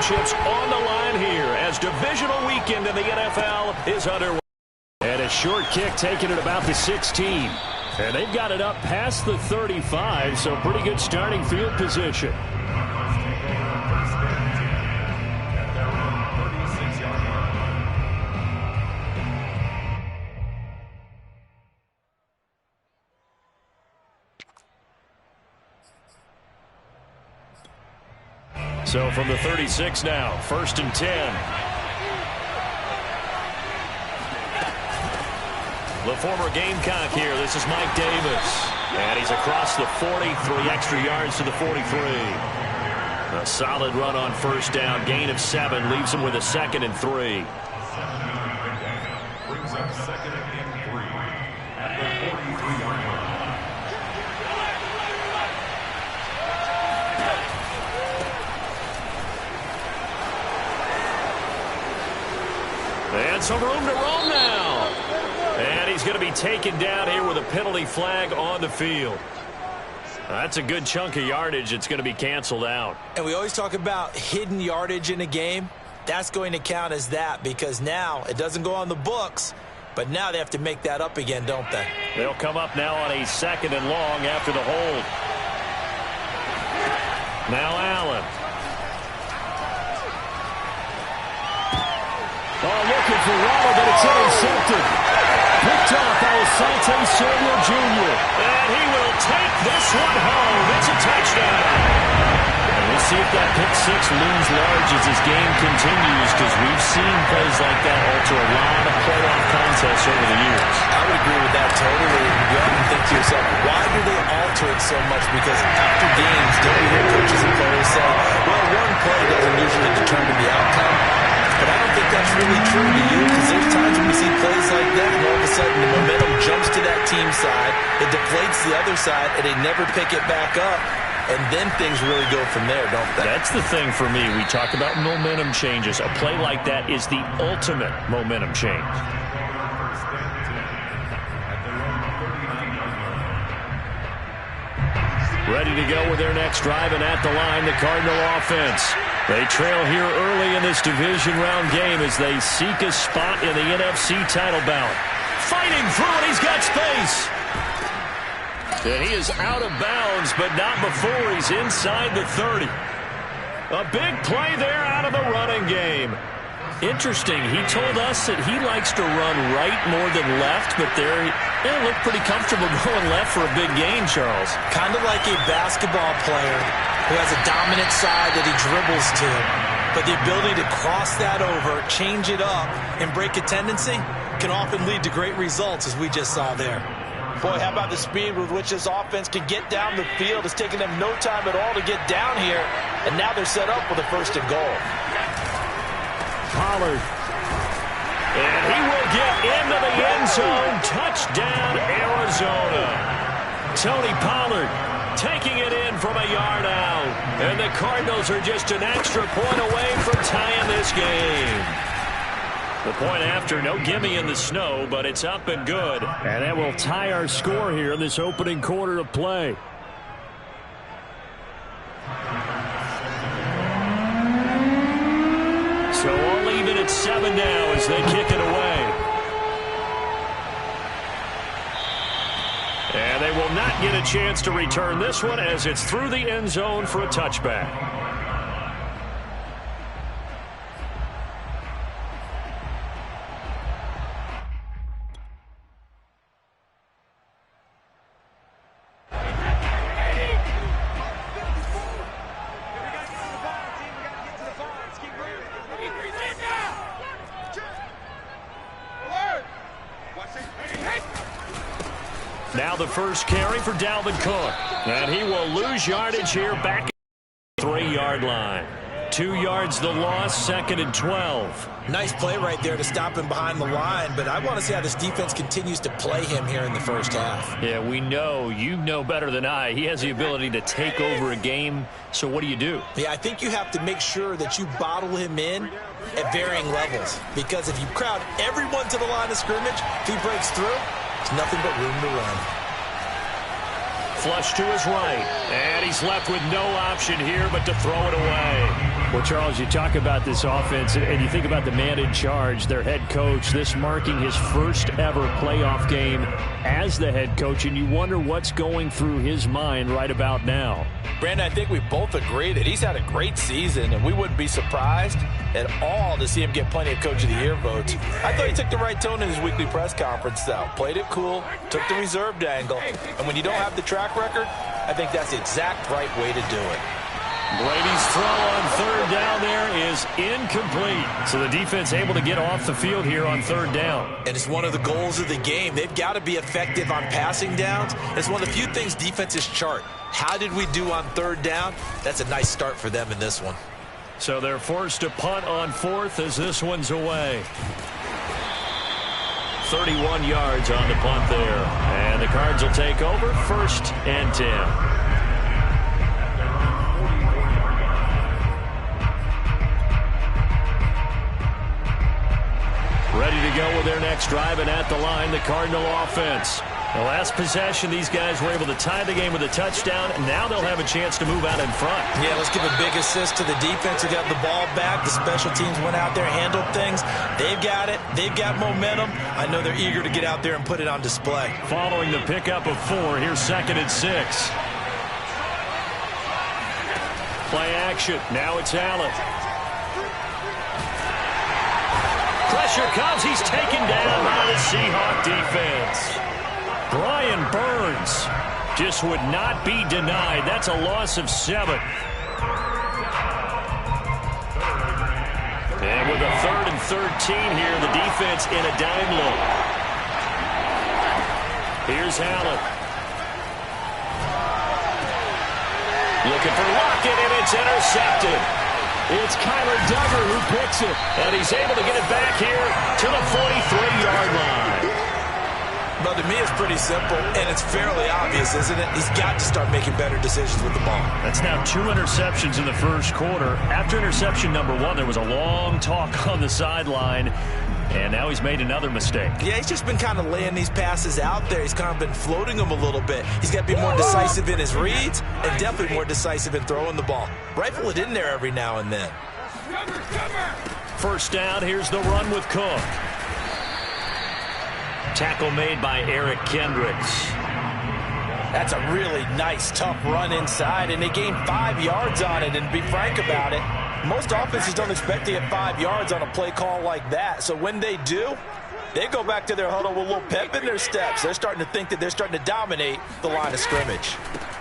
championships on the line here as divisional weekend in the NFL is underway. And a short kick taken at about the 16. And they've got it up past the 35, so pretty good starting field position. So from the 36 now, 1st and 10. The former Gamecock here. This is Mike Davis. And he's across the 40, 3 extra yards to the 43. A solid run on 1st down. Gain of 7 leaves him with a 2nd and 3. Brings up 2nd and 3 at the 43-yard line. And some room to roam now. And he's going to be taken down here with a penalty flag on the field. That's a good chunk of yardage. It's going to be canceled out. And we always talk about hidden yardage in a game. That's going to count as that because now it doesn't go on the books, but now they have to make that up again, don't they? They'll come up now on a 2nd and long after the hold. Now Allen. Oh, looking for Waddle, but it's intercepted. Picked off by Asante Samuel Jr. And he will take this one home. It's a touchdown. And we'll see if that pick 6 looms large as this game continues, because we've seen plays like that alter a lot of playoff contests over the years. I would agree with that totally. You have to think to yourself, why do they alter it so much? Because after games, don't you hear coaches and players say, well, one play doesn't usually determine the outcome. But I don't think that's really true to you, because there's times when we see plays like that, and all of a sudden the momentum jumps to that team side, it deflates the other side, and they never pick it back up, and then things really go from there, don't they? That's the thing for me. We talk about momentum changes. A play like that is the ultimate momentum change. Ready to go with their next drive, and at the line, the Cardinal offense. They trail here early in this division round game as they seek a spot in the NFC title bout. Fighting through it, he's got space. And he is out of bounds, but not before he's inside the 30. A big play there out of the running game. Interesting, he told us that he likes to run right more than left, but there he looked pretty comfortable going left for a big gain, Charles. Kind of like a basketball player who has a dominant side that he dribbles to, but the ability to cross that over, change it up, and break a tendency can often lead to great results, as we just saw there. Boy, how about the speed with which this offense can get down the field? It's taken them no time at all to get down here, and now they're set up with a 1st and goal. Pollard. And he will get into the end zone. Touchdown, Arizona. Tony Pollard taking it in from a yard out. And the Cardinals are just an extra point away from tying this game. The point after, no gimme in the snow, but it's up and good. And that will tie our score here in this opening quarter of play. So all even at 7 now as they kick it away. And they will not get a chance to return this one as it's through the end zone for a touchback. Now the first carry for Dalvin Cook. And he will lose yardage here back at the 3-yard line. 2 yards the loss, 2nd and 12. Nice play right there to stop him behind the line, but I want to see how this defense continues to play him here in the first half. Yeah, we know, you know better than I, he has the ability to take over a game, so what do you do? Yeah, I think you have to make sure that you bottle him in at varying levels, because if you crowd everyone to the line of scrimmage, if he breaks through, there's nothing but room to run. flush to his right. And he's left with no option here but to throw it away. Well, Charles, you talk about this offense, and you think about the man in charge, their head coach, this marking his first ever playoff game as the head coach, and you wonder what's going through his mind right about now. Brandon, I think we both agree that he's had a great season, and we wouldn't be surprised at all to see him get plenty of Coach of the Year votes. I thought he took the right tone in his weekly press conference, though. Played it cool, took the reserved angle, and when you don't have the track record, I think that's the exact right way to do it. Brady's throw on third down there is incomplete. So the defense able to get off the field here on third down. And it's one of the goals of the game. They've got to be effective on passing downs. It's one of the few things defenses chart. How did we do on third down? That's a nice start for them in this one. So they're forced to punt on fourth as this one's away. 31 yards on the punt there. And the Cards will take over, 1st and 10. Ready to go with their next drive, and at the line, the Cardinal offense. The last possession, these guys were able to tie the game with a touchdown, and now they'll have a chance to move out in front. Yeah, let's give a big assist to the defense who got the ball back. The special teams went out there, handled things. They've got it. They've got momentum. I know they're eager to get out there and put it on display. Following the pickup of 4, here's 2nd and 6. Play action. Now it's Allen. Pressure comes. He's taken down by the Seahawk defense. Brian Burns just would not be denied. That's a loss of 7. And with a 3rd and 13 here, the defense in a dime look. Here's Allen. Looking for Lockett, and it's intercepted. It's Kyler Duggar who picks it. And he's able to get it back here to the 43-yard line. But to me, it's pretty simple, and it's fairly obvious, isn't it? He's got to start making better decisions with the ball. That's now 2 interceptions in the first quarter. After interception number 1, there was a long talk on the sideline, and now he's made another mistake. Yeah, he's just been kind of laying these passes out there. He's kind of been floating them a little bit. He's got to be more decisive in his reads and definitely more decisive in throwing the ball. Rifle it in there every now and then. First down, here's the run with Cook. Tackle made by Eric Kendricks. That's a really nice, tough run inside, and they gained 5 yards on it. And to be frank about it, most offenses don't expect to get 5 yards on a play call like that. So when they do, they go back to their huddle with a little pep in their steps. They're starting to think that they're starting to dominate the line of scrimmage.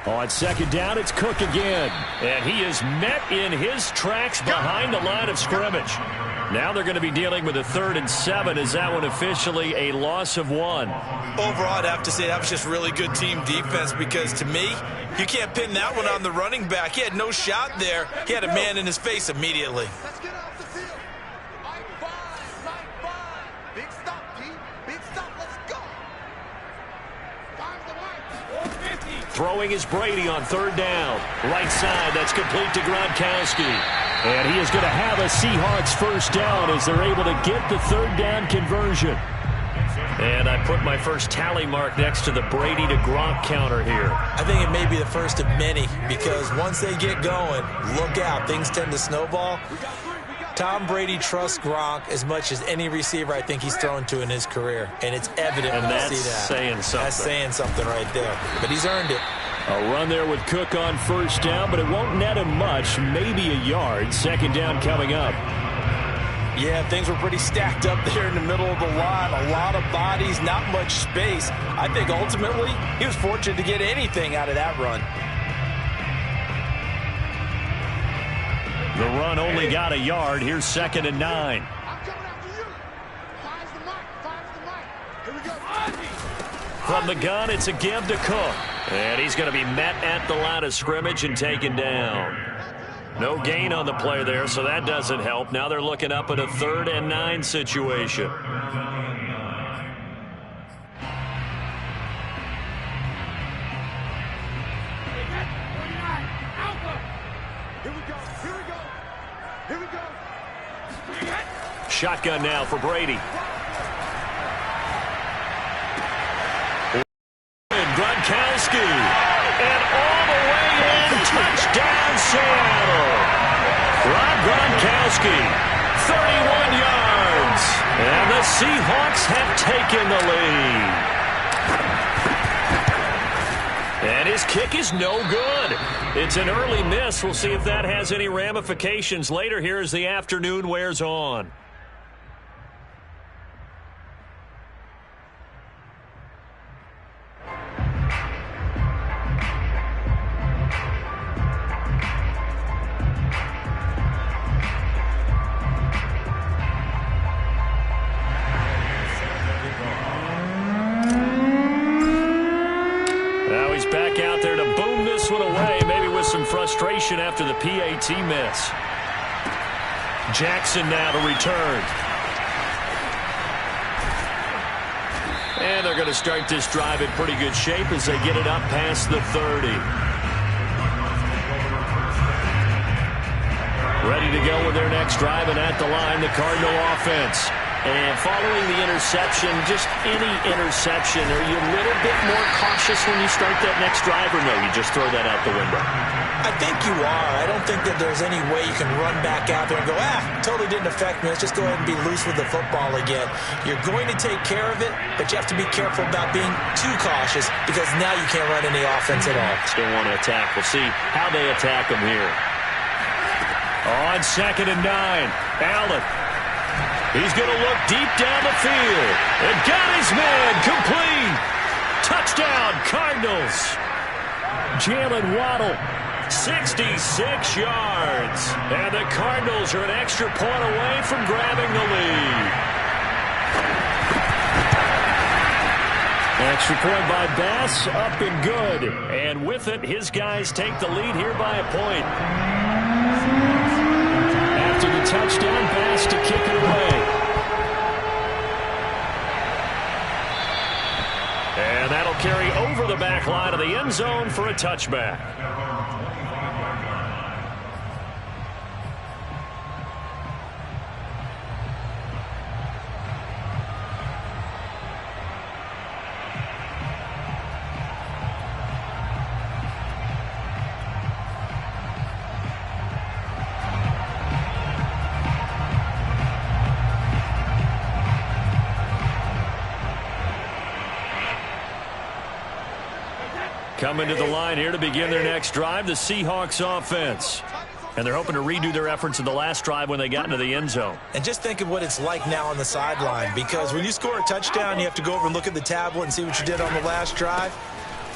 On 2nd down, it's Cook again. And he is met in his tracks behind the line of scrimmage. Now they're going to be dealing with a 3rd and 7. Is that one officially a loss of 1? Overall, I'd have to say that was just really good team defense, because to me, you can't pin that one on the running back. He had no shot there. He had a man in his face immediately. Let's get off the field. Line 5. Big stop, D. Big stop. Let's go. Find the line. Throwing is Brady on 3rd down. Right side, that's complete to Gronkowski. And he is going to have a Seahawks first down as they're able to get the 3rd down conversion. And I put my first tally mark next to the Brady to Gronk counter here. I think it may be the first of many, because once they get going, look out. Things tend to snowball. Tom Brady trusts Gronk as much as any receiver I think he's thrown to in his career. And it's evident when you see that. Saying something. That's saying something right there. But he's earned it. A run there with Cook on first down, but it won't net him much, maybe a yard. 2nd down coming up. Yeah, things were pretty stacked up there in the middle of the line. A lot of bodies, not much space. I think ultimately he was fortunate to get anything out of that run. The run only got a yard. Here's 2nd and 9. I'm coming after you. Finds the mark. Here we go. From the gun, it's a give to Cook. And he's going to be met at the line of scrimmage and taken down. No gain on the play there, so that doesn't help. Now they're looking up at a 3rd and 9 situation. Shotgun now for Brady. And Gronkowski. taken the lead. And his kick is no good. It's an early miss. We'll see if that has any ramifications later here as the afternoon wears on. Back out there to boom this one away, maybe with some frustration after the PAT miss. Jackson now to return. And they're going to start this drive in pretty good shape as they get it up past the 30. Ready to go with their next drive, and at the line, the Cardinal offense. And following the interception, just any interception, are you a little bit more cautious when you start that next drive, or no, you just throw that out the window? I think you are. I don't think that there's any way you can run back out there and go, totally didn't affect me. Let's just go ahead and be loose with the football again. You're going to take care of it, but you have to be careful about being too cautious because now you can't run any offense at all. Still want to attack. We'll see how they attack them here. On 2nd and 9, Allen. He's going to look deep down the field. And got his man complete. Touchdown, Cardinals. Jalen Waddle, 66 yards. And the Cardinals are an extra point away from grabbing the lead. Extra point by Bass, up and good. And with it, his guys take the lead here by a point. After the touchdown, Bass to kick it away. And that'll carry over the back line of the end zone for a touchback. Coming to the line here to begin their next drive, the Seahawks offense. And they're hoping to redo their efforts in the last drive when they got into the end zone. And just think of what it's like now on the sideline, because when you score a touchdown, you have to go over and look at the tablet and see what you did on the last drive.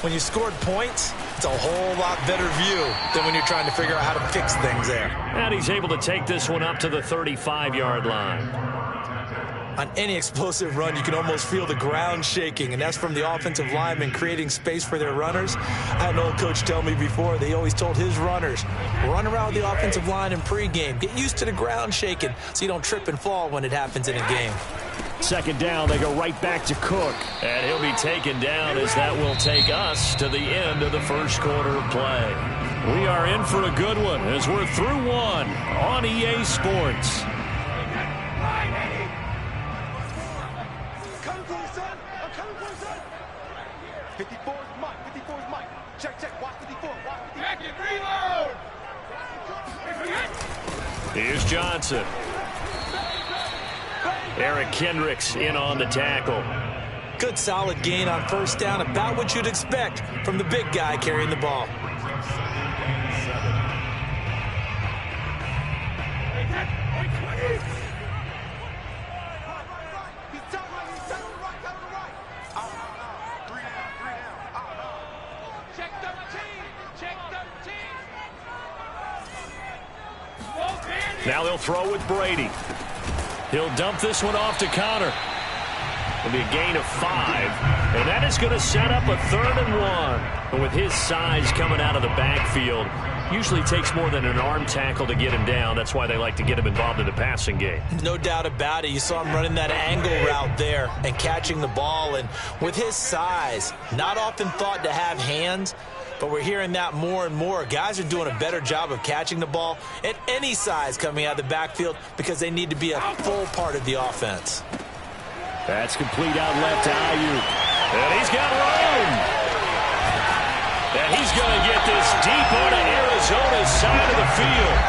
When you scored points, it's a whole lot better view than when you're trying to figure out how to fix things there. And he's able to take this one up to the 35-yard line. On any explosive run, you can almost feel the ground shaking, and that's from the offensive linemen creating space for their runners. I had an old coach tell me before, they always told his runners, run around with the offensive line in pregame. Get used to the ground shaking so you don't trip and fall when it happens in a game. 2nd down, they go right back to Cook. And he'll be taken down as that will take us to the end of the first quarter of play. We are in for a good one as we're through one on EA Sports. Here's Johnson. Eric Kendricks in on the tackle. Good solid gain on 1st down, about what you'd expect from the big guy carrying the ball. Now they'll throw with Brady. He'll dump this one off to Connor. It'll be a gain of 5. And that is going to set up a 3rd and 1. But with his size coming out of the backfield, usually takes more than an arm tackle to get him down. That's why they like to get him involved in the passing game. No doubt about it. You saw him running that angle route there and catching the ball. And with his size, not often thought to have hands, but we're hearing that more and more. Guys are doing a better job of catching the ball at any size coming out of the backfield because they need to be a full part of the offense. That's complete out left to Ayuk. And he's got room. And he's going to get this deep onto Arizona's side of the field.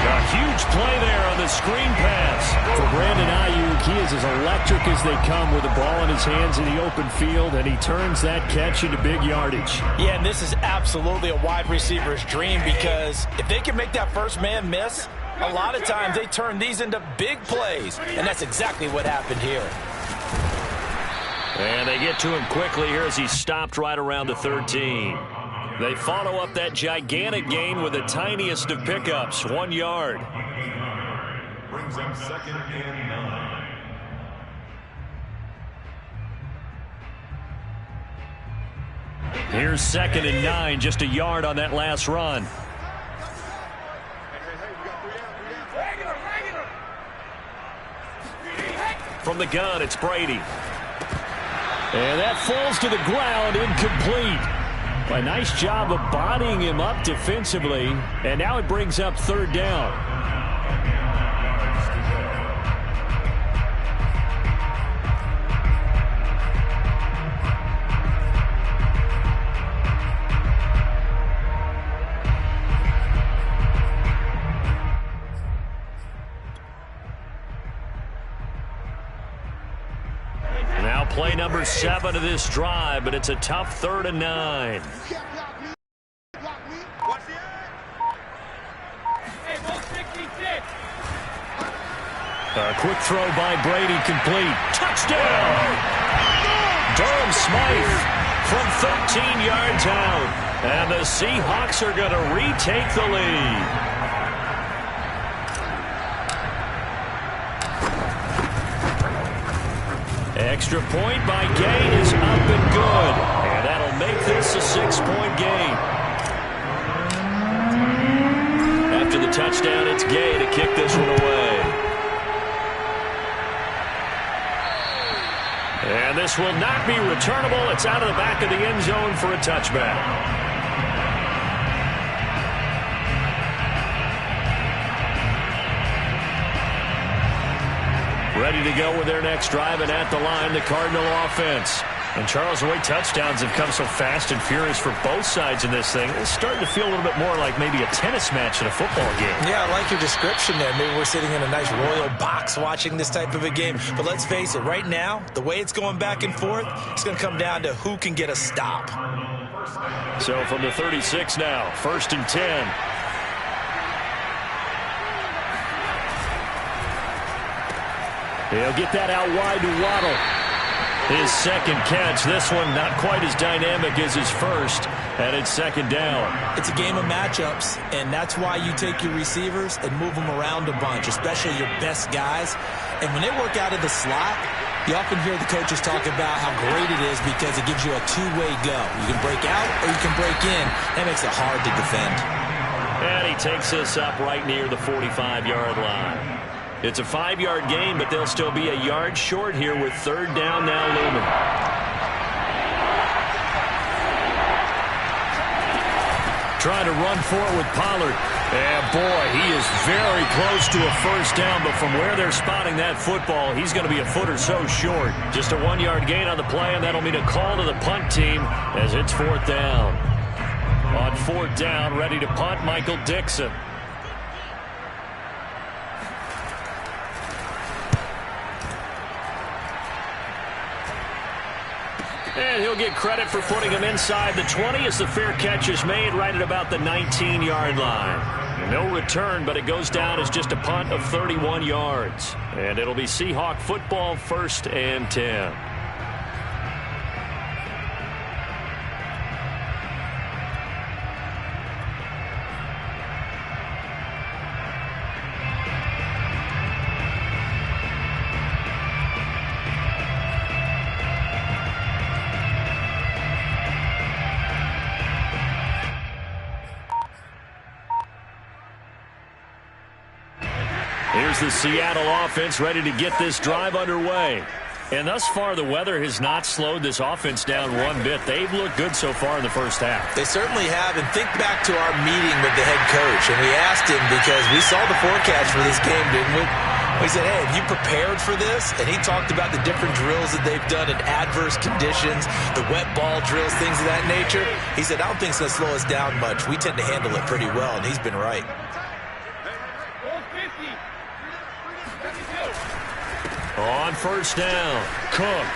A huge play there on the screen pass. For Brandon Ayuk, he is as electric as they come with the ball in his hands in the open field, and he turns that catch into big yardage. Yeah, and this is absolutely a wide receiver's dream, because if they can make that first man miss, a lot of times they turn these into big plays, and that's exactly what happened here. And they get to him quickly here as he's stopped right around the 13. They follow up that gigantic gain with the tiniest of pickups, 1 yard. Brings them 2nd and 9. Here's 2nd and 9, just a yard on that last run. From the gun, it's Brady. And that falls to the ground, incomplete. A nice job of bodying him up defensively, and now it brings up 3rd down. Now play number 7 of this drive, but it's a tough 3rd and 9. A quick throw by Brady, complete. Touchdown! Durham Smythe from 13 yards out. And the Seahawks are going to retake the lead. Extra point by Gay is up and good. And that'll make this a 6-point game. After the touchdown, it's Gay to kick this one away. And this will not be returnable. It's out of the back of the end zone for a touchback. Ready to go with their next drive, and at the line, the Cardinal offense. And Charles, the way touchdowns have come so fast and furious for both sides in this thing, it's starting to feel a little bit more like maybe a tennis match in a football game. Yeah, I like your description there. Maybe we're sitting in a nice royal box watching this type of a game. But let's face it, right now, the way it's going back and forth, it's going to come down to who can get a stop. So from the 36 now, 1st and 10. He'll get that out wide to Waddle. His 2nd catch. This one not quite as dynamic as his first, and it's 2nd down. It's a game of matchups, and that's why you take your receivers and move them around a bunch, especially your best guys. And when they work out of the slot, you often hear the coaches talk about how great it is because it gives you a two-way go. You can break out or you can break in. That makes it hard to defend. And he takes this up right near the 45-yard line. It's a 5-yard gain, but they'll still be a yard short here with 3rd down now looming. Trying to run for it with Pollard. And boy, he is very close to a 1st down, but from where they're spotting that football, he's going to be a foot or so short. Just a 1-yard gain on the play, and that'll mean a call to the punt team as it's 4th down. On 4th down, ready to punt, Michael Dixon. And he'll get credit for putting him inside the 20 as the fair catch is made right at about the 19-yard line. No return, but it goes down as just a punt of 31 yards. And it'll be Seahawk football, 1st and 10. Here's the Seattle offense ready to get this drive underway. And thus far, the weather has not slowed this offense down one bit. They've looked good so far in the first half. They certainly have. And think back to our meeting with the head coach. And we asked him, because we saw the forecast for this game, didn't we? We said, hey, have you prepared for this? And he talked about the different drills that they've done in adverse conditions, the wet ball drills, things of that nature. He said, I don't think it's going to slow us down much. We tend to handle it pretty well, and he's been right. On first down, Cook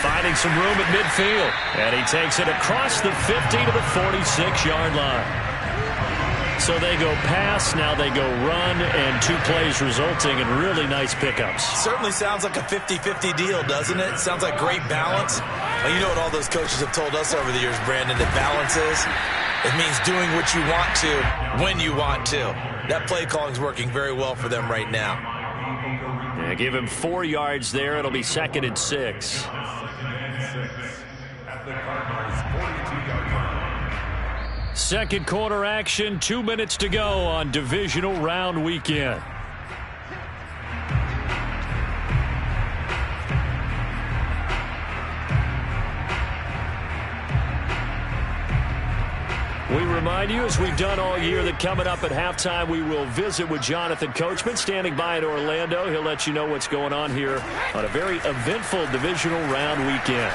finding some room at midfield. And he takes it across the 50 to the 46-yard line. So they go pass, now they go run, and 2 plays resulting in really nice pickups. Certainly sounds like a 50-50 deal, doesn't it? Sounds like great balance. Well, you know what all those coaches have told us over the years, Brandon, that balance is? It means doing what you want to, when you want to. That play calling is working very well for them right now. Yeah, give him 4 yards there. It'll be 2nd and 6. At the Cardinals' 42-yard line. Second quarter action, 2 minutes to go on Divisional Round Weekend. We remind you, as we've done all year, that coming up at halftime, we will visit with Jonathan Coachman, standing by in Orlando. He'll let you know what's going on here on a very eventful Divisional Round weekend.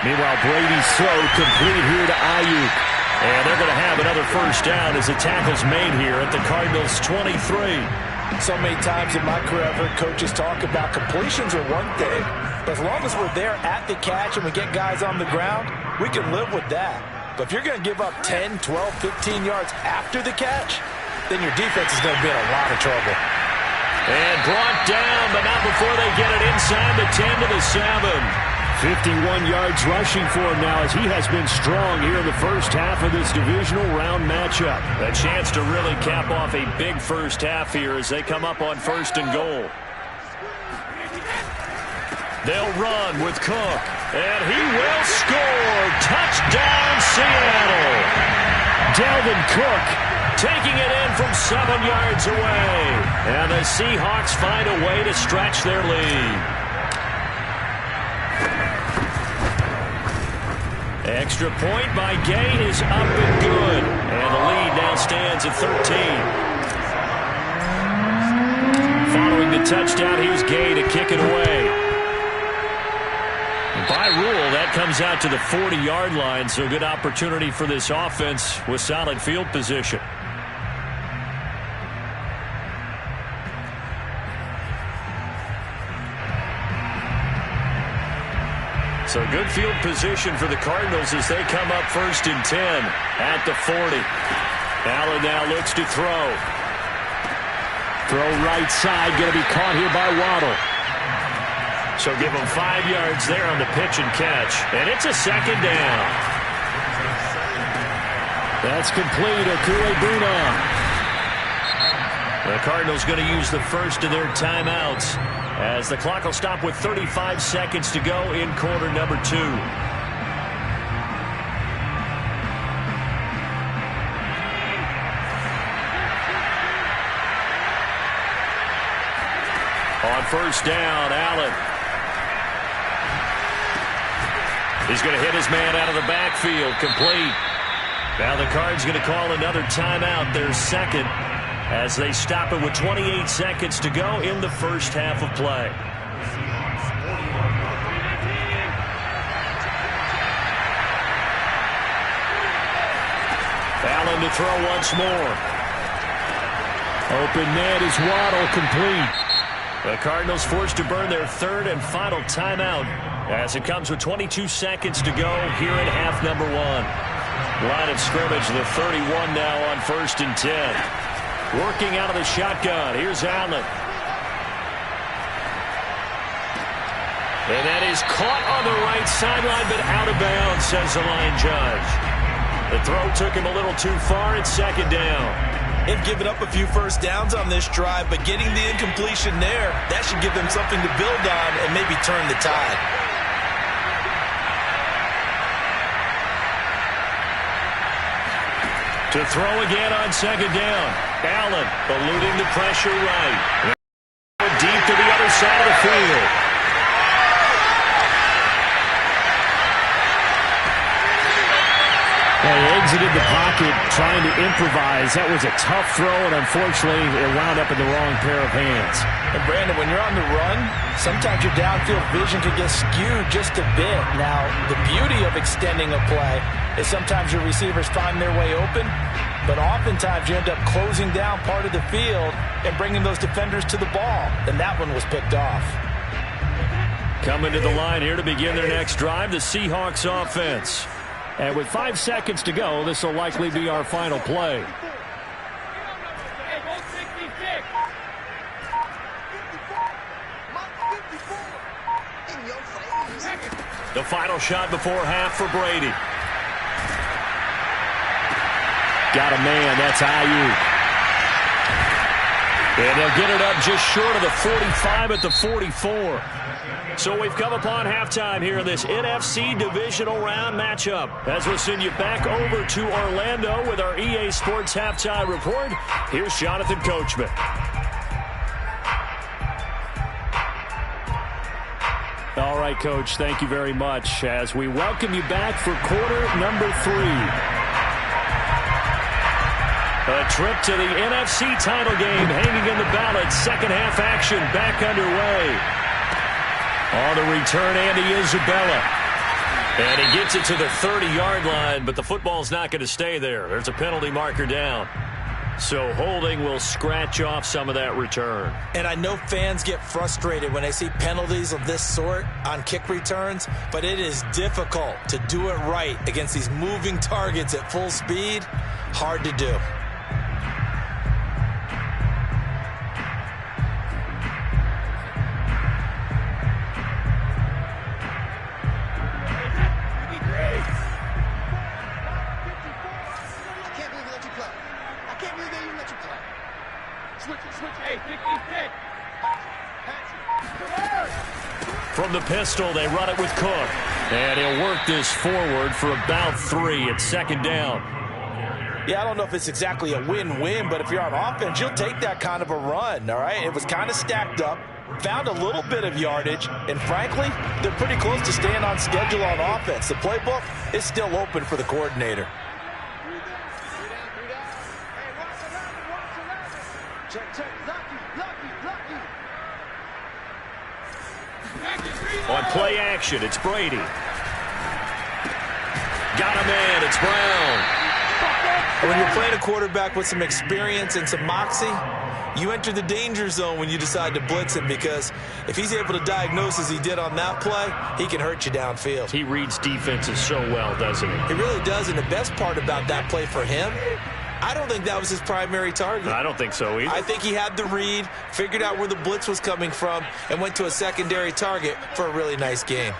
Meanwhile, Brady's throw complete here to Ayuk. And they're going to have another first down as the tackle's made here at the Cardinals' 23. So many times in my career, I've heard coaches talk about completions are one thing, but as long as we're there at the catch and we get guys on the ground, we can live with that. But if you're going to give up 10, 12, 15 yards after the catch, then your defense is going to be in a lot of trouble. And brought down, but not before they get it inside the 10 to the 7. 51 yards rushing for him now as he has been strong here in the first half of this divisional round matchup. A chance to really cap off a big first half here as they come up on 1st and goal. They'll run with Cook, and he will score. Touchdown, Seattle. Dalvin Cook taking it in from 7 yards away. And the Seahawks find a way to stretch their lead. Extra point by Gay is up and good. And the lead now stands at 13. Following the touchdown, here's Gay to kick it away. By rule, that comes out to the 40-yard line, so good opportunity for this offense with solid field position. So good field position for the Cardinals as they come up 1st and 10 at the 40. Allen now looks to throw. Throw right side, going to be caught here by Waddle. So give him 5 yards there on the pitch and catch. And it's a 2nd down. That's complete. Okue-Buna. The Cardinals going to use the first of their timeouts as the clock will stop with 35 seconds to go in quarter number 2. On first down, Allen. He's going to hit his man out of the backfield. Complete. Now the Cards going to call another timeout, their 2nd, as they stop it with 28 seconds to go in the first half of play. Allen to throw once more. Open man is Waddle, complete. The Cardinals forced to burn their 3rd and final timeout as it comes with 22 seconds to go here in half number 1. Line of scrimmage, the 31 now on 1st and 10. Working out of the shotgun. Here's Allen. And that is caught on the right sideline, but out of bounds, says the line judge. The throw took him a little too far. It's 2nd down. They've given up a few first downs on this drive, but getting the incompletion there, that should give them something to build on and maybe turn the tide. To throw again on 2nd down. Allen eluding the pressure right. Deep to the other side of the field. They exited the pocket trying to improvise. That was a tough throw, and unfortunately, it wound up in the wrong pair of hands. And Brandon, when you're on the run, sometimes your downfield vision can get skewed just a bit. Now, the beauty of extending a play is sometimes your receivers find their way open, but oftentimes you end up closing down part of the field, and bringing those defenders to the ball. And that one was picked off. Coming to the line here to begin their next drive, the Seahawks offense. And with 5 seconds to go, this will likely be our final play. The final shot before half for Brady. Got a man. That's Ayuk. And they'll get it up just short of the 45 at the 44. So we've come upon halftime here in this NFC Divisional Round matchup. As we'll send you back over to Orlando with our EA Sports Halftime Report, here's Jonathan Coachman. All right, Coach, thank you very much as we welcome you back for quarter number 3. A trip to the NFC title game hanging in the balance. Second half action back underway. On the return, Andy Isabella. And he gets it to the 30-yard line, but the football's not going to stay there. There's a penalty marker down. So holding will scratch off some of that return. And I know fans get frustrated when they see penalties of this sort on kick returns, but it is difficult to do it right against these moving targets at full speed. Hard to do. From the pistol, they run it with Cook. And he'll work this forward for about 3 at second down. Yeah, I don't know if it's exactly a win-win, but if you're on offense, you'll take that kind of a run, all right? It was kind of stacked up, found a little bit of yardage, and frankly, they're pretty close to staying on schedule on offense. The playbook is still open for the coordinator. On play action, it's Brady. Got a man, it's Brown. When you're playing a quarterback with some experience and some moxie, you enter the danger zone when you decide to blitz him, because if he's able to diagnose as he did on that play, he can hurt you downfield. He reads defenses so well, doesn't he? He really does, and the best part about that play for him, I don't think that was his primary target. I don't think so either. I think he had the read, figured out where the blitz was coming from, and went to a secondary target for a really nice gain.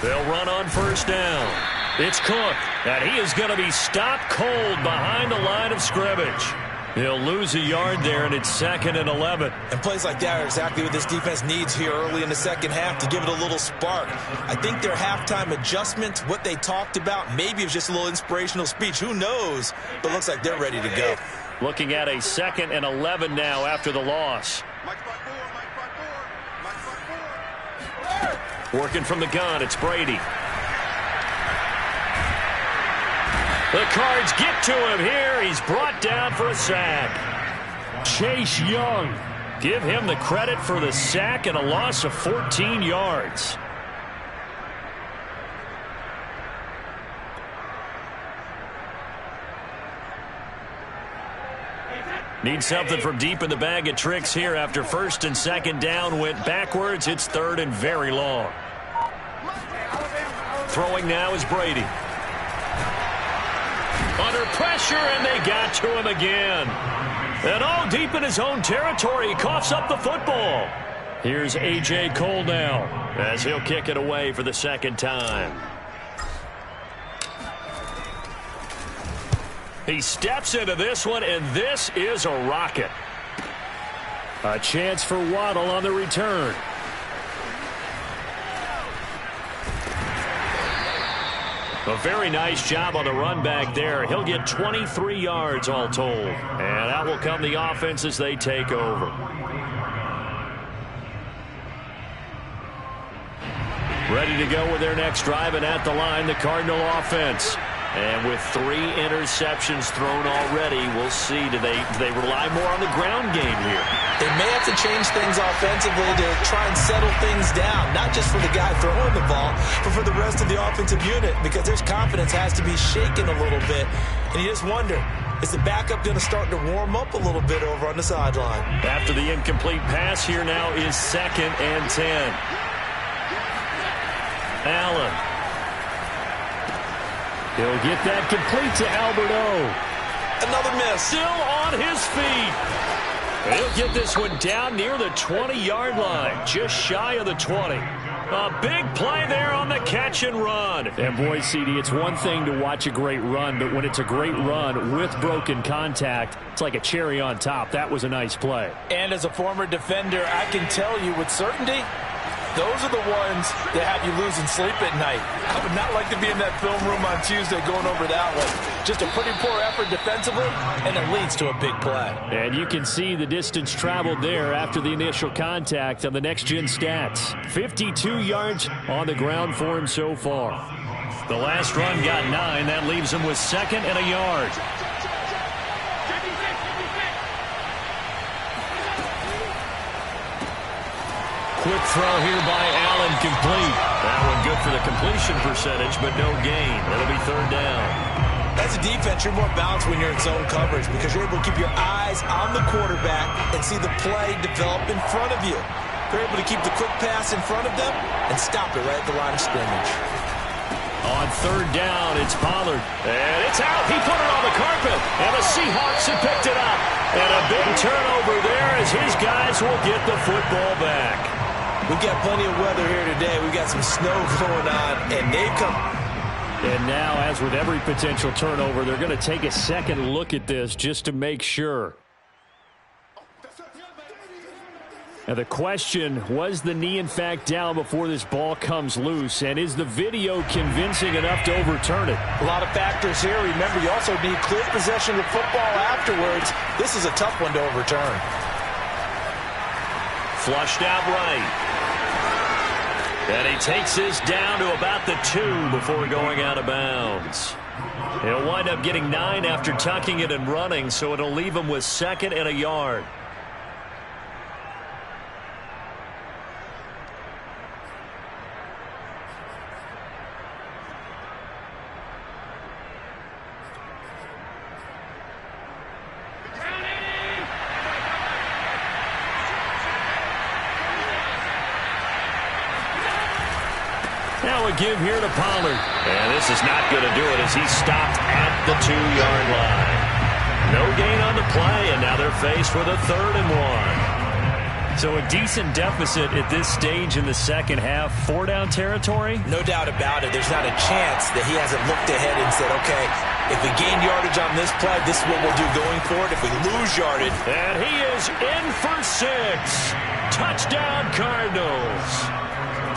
They'll run on first down. It's Cook, and he is going to be stopped cold behind the line of scrimmage. He'll lose a yard there, and it's 2nd and 11. And plays like that are exactly what this defense needs here early in the second half to give it a little spark. I think their halftime adjustment, what they talked about, maybe it was just a little inspirational speech. Who knows? But looks like they're ready to go. Looking at a 2nd and 11 now after the loss. Working from the gun, it's Brady. The Cards get to him here. He's brought down for a sack. Chase Young. Give him the credit for the sack and a loss of 14 yards. Need something from deep in the bag of tricks here after 1st and 2nd down went backwards. It's 3rd and very long. Throwing now is Brady. Under pressure, and they got to him again. And all deep in his own territory, he coughs up the football. Here's A.J. Cole now as he'll kick it away for the 2nd time. He steps into this one, and this is a rocket. A chance for Waddle on the return. A very nice job on the run back there. He'll get 23 yards all told. And out will come the offense as they take over. Ready to go with their next drive, and at the line, the Cardinal offense. And with 3 interceptions thrown already, we'll see. Do they rely more on the ground game here? They may have to change things offensively to try and settle things down, not just for the guy throwing the ball, but for the rest of the offensive unit, because their confidence has to be shaken a little bit. And you just wonder, Is the backup going to start to warm up a little bit over on the sideline? After the incomplete pass, here now is 2nd and 10. Allen. He'll get that complete to Alberto. Another miss. Still on his feet. He'll get this one down near the 20-yard line, just shy of the 20. A big play there on the catch and run. And boy, CD, it's one thing to watch a great run, but when it's a great run with broken contact, it's like a cherry on top. That was a nice play. And as a former defender, I can tell you with certainty, those are the ones that have you losing sleep at night. I would not like to be in that film room on Tuesday going over that one. Just a pretty poor effort defensively, and it leads to a big play. And you can see the distance traveled there after the initial contact on the next-gen stats. 52 yards on the ground for him so far. The last run got 9. That leaves him with 2nd and a yard. Quick throw here by Allen, complete. That one good for the completion percentage, but no gain. It'll be 3rd down. As a defense, you're more balanced when you're in zone coverage because you're able to keep your eyes on the quarterback and see the play develop in front of you. They're able to keep the quick pass in front of them and stop it right at the line of scrimmage. On 3rd down, it's Pollard. And it's out. He put it on the carpet. And the Seahawks have picked it up. And a big turnover there as his guys will get the football back. We've got plenty of weather here today. We've got some snow going on, and they've come. And now, as with every potential turnover, they're going to take a second look at this just to make sure. Now the question, was the knee in fact down before this ball comes loose? And is the video convincing enough to overturn it? A lot of factors here. Remember, you also need clear possession of the football afterwards. This is a tough one to overturn. Flushed out right. And he takes this down to about the 2 before going out of bounds. He'll wind up getting 9 after tucking it and running, so it'll leave him with 2nd and a yard. Now a give here to Pollard. And this is not going to do it as he's stopped at the 2-yard line. No gain on the play, and now they're faced with a 3rd and 1. So a decent deficit at this stage in the second half. 4-down territory? No doubt about it. There's not a chance that he hasn't looked ahead and said, okay, if we gain yardage on this play, this is what we'll do going forward. If we lose yardage. And he is in for 6. Touchdown Cardinals.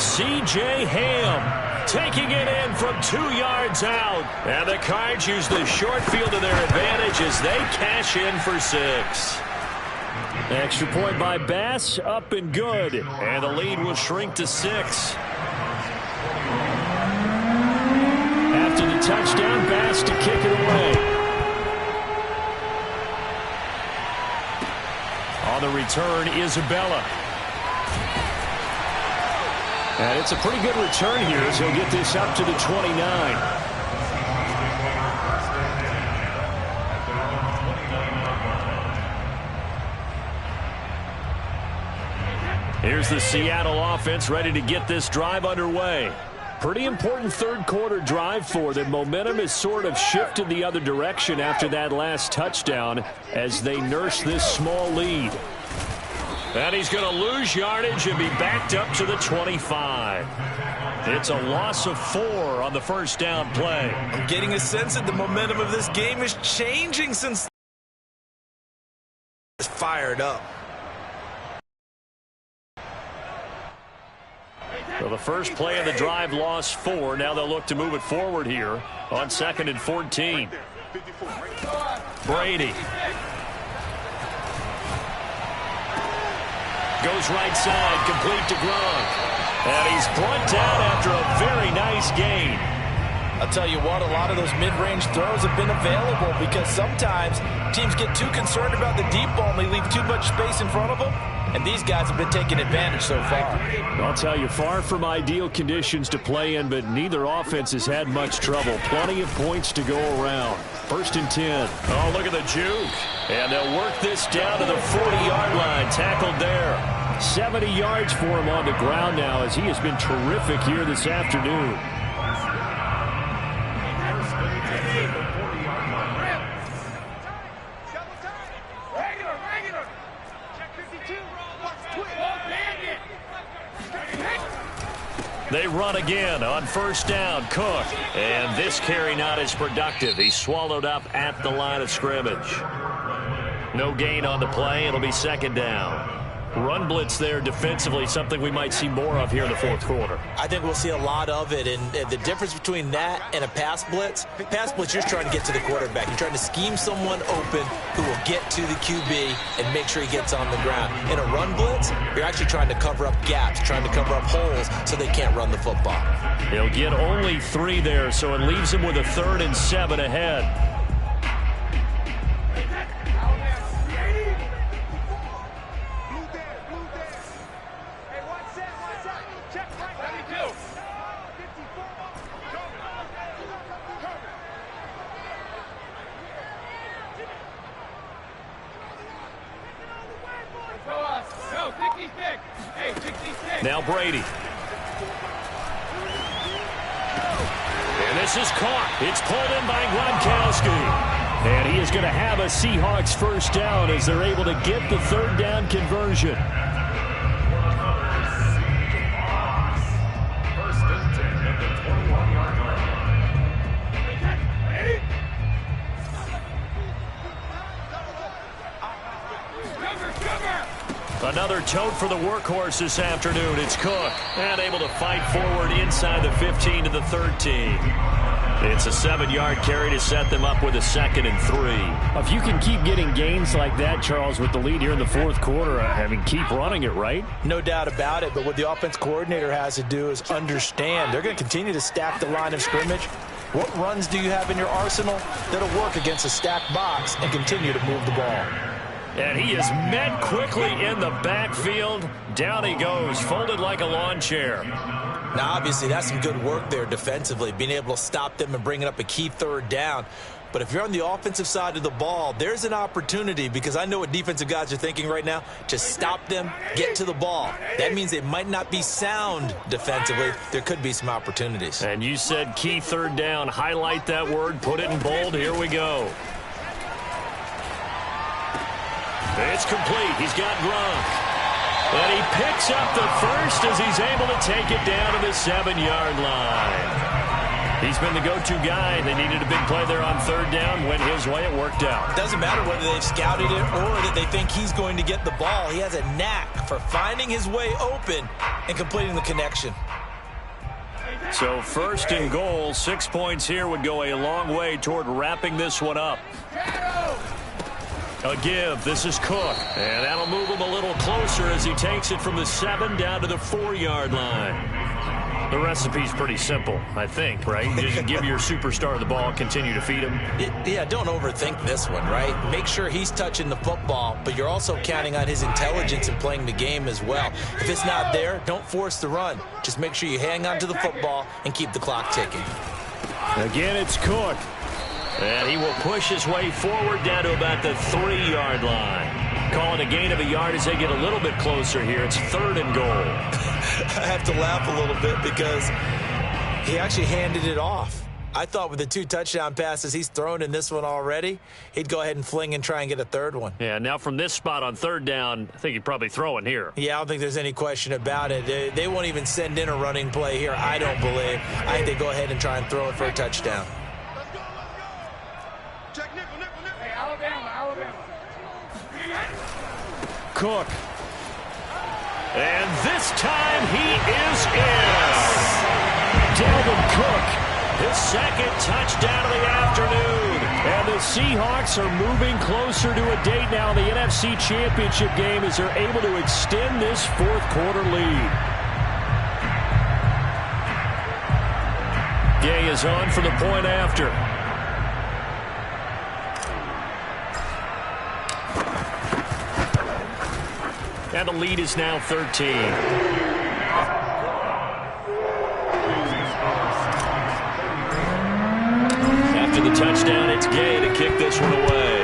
C.J. Ham taking it in from 2 yards out. And the Cards use the short field to their advantage as they cash in for 6. Extra point by Bass, up and good. And the lead will shrink to 6. After the touchdown, Bass to kick it away. On the return, Isabella. And it's a pretty good return here as he'll get this up to the 29. Here's the Seattle offense ready to get this drive underway. Pretty important third quarter drive for them. Momentum has sort of shifted the other direction after that last touchdown as they nurse this small lead. And he's going to lose yardage and be backed up to the 25. It's a loss of 4 on the first down play. I'm getting a sense that the momentum of this game is changing since it's fired up. So the first play of the drive lost 4. Now they'll look to move it forward here on 2nd and 14. Brady. Goes right side, complete to Gronk. And he's brought down after a very nice gain. I'll tell you what, a lot of those mid-range throws have been available because sometimes teams get too concerned about the deep ball and they leave too much space in front of them. and these guys have been taking advantage so far. I'll tell you, far from ideal conditions to play in, but neither offense has had much trouble. Plenty of points to go around. 1st and 10. Oh, look at the juke. And they'll work this down to the 40-yard line. Tackled there. 70 yards for him on the ground now as he has been terrific here this afternoon. They run again on 1st down. Cook. And this carry not as productive. He's swallowed up at the line of scrimmage. No gain on the play. It'll be 2nd down. Run blitz there defensively, something we might see more of here in the 4th quarter. I think we'll see a lot of it, and the difference between that and a pass blitz, you're just trying to get to the quarterback. You're trying to scheme someone open who will get to the QB and make sure he gets on the ground. In a run blitz, you're actually trying to cover up gaps, trying to cover up holes so they can't run the football. He'll get only 3 there, so it leaves him with a 3rd and 7 ahead. Now Brady. And this is caught. It's pulled in by Gronkowski. And he is going to have a Seahawks 1st down as they're able to get the 3rd down conversion. 1st and 10 at the 21-yard line. Another tote for the workhorse this afternoon. It's Cook. And able to fight forward inside the 15 to the 13. It's a 7-yard carry to set them up with a 2nd and 3. If you can keep getting gains like that, Charles, with the lead here in the 4th quarter, I mean, keep running it, right? No doubt about it, but what the offense coordinator has to do is understand. They're going to continue to stack the line of scrimmage. What runs do you have in your arsenal that'll work against a stacked box and continue to move the ball? And he is met quickly in the backfield. Down he goes, folded like a lawn chair. Now, obviously, that's some good work there defensively, being able to stop them and bringing up a key 3rd down. But if you're on the offensive side of the ball, there's an opportunity, because I know what defensive guys are thinking right now, to stop them, get to the ball. That means they might not be sound defensively. There could be some opportunities. And you said key 3rd down. Highlight that word, put it in bold. Here we go. It's complete. He's got Gronk. And he picks up the 1st as he's able to take it down to the 7-yard line. He's been the go-to guy. They needed a big play there on 3rd down. Went his way. It worked out. It doesn't matter whether they've scouted it or that they think he's going to get the ball. He has a knack for finding his way open and completing the connection. So 1st and goal. 6 points here would go a long way toward wrapping this one up. A give. This is Cook. And that'll move him a little closer as he takes it from the 7 down to the 4-yard line. The recipe's pretty simple, I think, right? Just give your superstar the ball, continue to feed him. Yeah, don't overthink this one, right? Make sure he's touching the football, but you're also counting on his intelligence in playing the game as well. If it's not there, don't force the run. Just make sure you hang on to the football and keep the clock ticking. Again, it's Cook. And he will push his way forward down to about the 3-yard line. Call it a gain of a yard as they get a little bit closer here. It's 3rd and goal. I have to laugh a little bit because he actually handed it off. I thought with the 2 touchdown passes he's thrown in this one already, he'd go ahead and fling and try and get a 3rd one. Yeah, now from this spot on 3rd down, I think he'd probably throw it here. Yeah, I don't think there's any question about it. They won't even send in a running play here, I don't believe. I think they go ahead and try and throw it for a touchdown. Cook. And this time he is in. Dalvin Cook. His 2nd touchdown of the afternoon. And the Seahawks are moving closer to a date now in the NFC Championship game as they're able to extend this 4th quarter lead. Gay is on for the point after. And the lead is now 13. After the touchdown, it's Gay to kick this one away.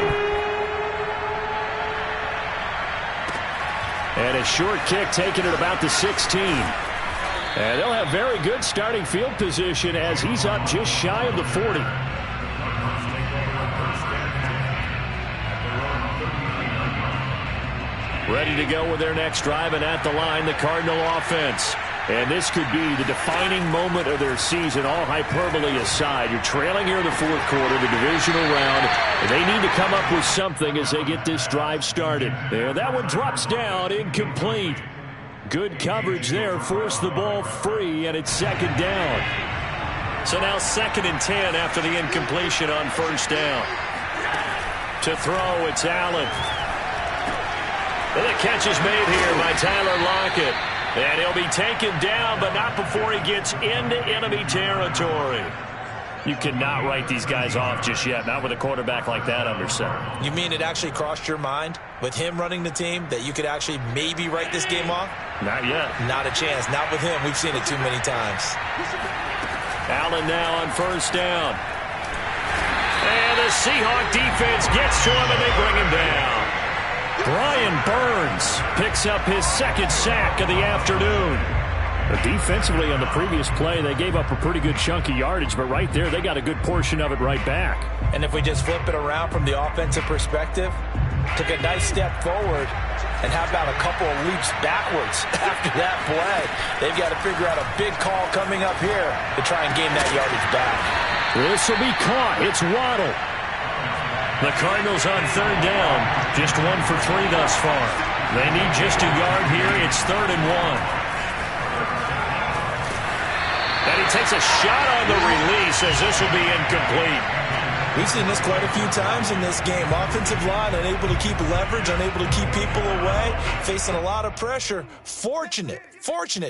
And a short kick taken at about the 16. And they'll have very good starting field position as he's up just shy of the 40. Ready to go with their next drive, and at the line, the Cardinal offense. And this could be the defining moment of their season, all hyperbole aside. You're trailing here in the fourth quarter, the divisional round. And they need to come up with something as they get this drive started. And that one drops down, incomplete. Good coverage there, forced the ball free, and it's second down. So now 2nd and 10 after the incompletion on first down. To throw, it's Allen. And the catch is made here by Tyler Lockett. And he'll be taken down, but not before he gets into enemy territory. You cannot write these guys off just yet, not with a quarterback like that under center. You mean it actually crossed your mind with him running the team that you could actually maybe write this game off? Not yet. Not a chance. Not with him. We've seen it too many times. Allen now on first down. And the Seahawk defense gets to him, and they bring him down. Brian Burns picks up his 2nd sack of the afternoon. Defensively on the previous play, they gave up a pretty good chunk of yardage, but right there, they got a good portion of it right back. And if we just flip it around from the offensive perspective, took a nice step forward, and how about a couple of leaps backwards after that play? They've got to figure out a big call coming up here to try and gain that yardage back. This will be caught. It's Waddle. The Cardinals on 3rd down, just 1 for 3 thus far. They need just a yard here. It's 3rd and 1. And he takes a shot on the release as this will be incomplete. We've seen this quite a few times in this game. Offensive line unable to keep leverage, unable to keep people away, facing a lot of pressure. Fortunate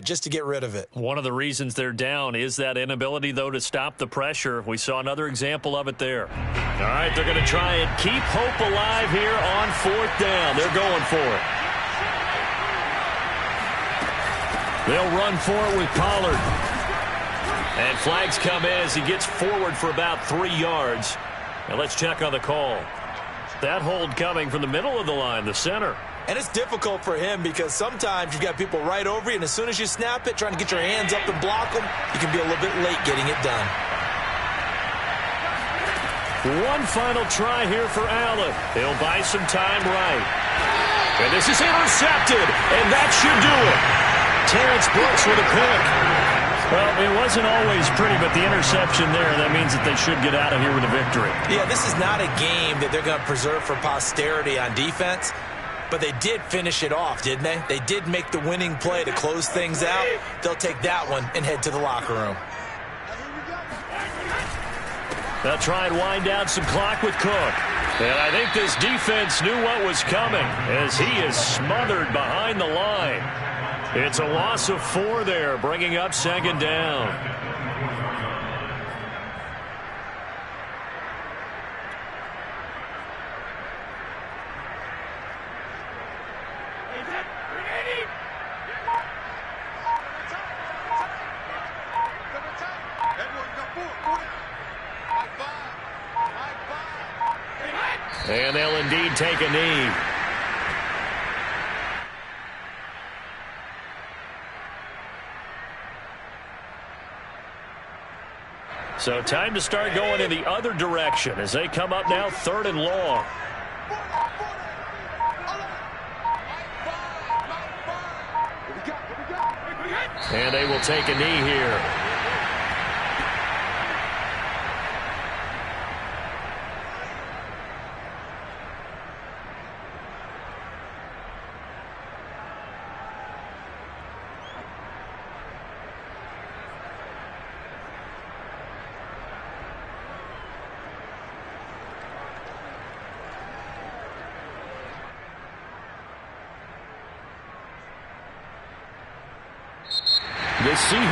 just to get rid of it. One of the reasons they're down is that inability, though, to stop the pressure. We saw another example of it there. All right, they're going to try and keep hope alive here on 4th down. They're going for it. They'll run for it with Pollard. And flags come in as he gets forward for about 3 yards. And let's check on the call. That hold coming from the middle of the line, the center. And it's difficult for him because sometimes you've got people right over you, and as soon as you snap it, trying to get your hands up and block them, you can be a little bit late getting it done. One final try here for Allen. He'll buy some time right. And this is intercepted, and that should do it. Terrence Brooks with a pick. Well, it wasn't always pretty, but the interception there, that means that they should get out of here with a victory. Yeah, this is not a game that they're going to preserve for posterity on defense, but they did finish it off, didn't they? They did make the winning play to close things out. They'll take that one and head to the locker room. They'll try and wind down some clock with Cook. And I think this defense knew what was coming as he is smothered behind the line. It's a loss of 4 there, bringing up 2nd down. And they'll indeed take a knee. So time to start going in the other direction as they come up now 3rd and long. And they will take a knee here. The Seahawks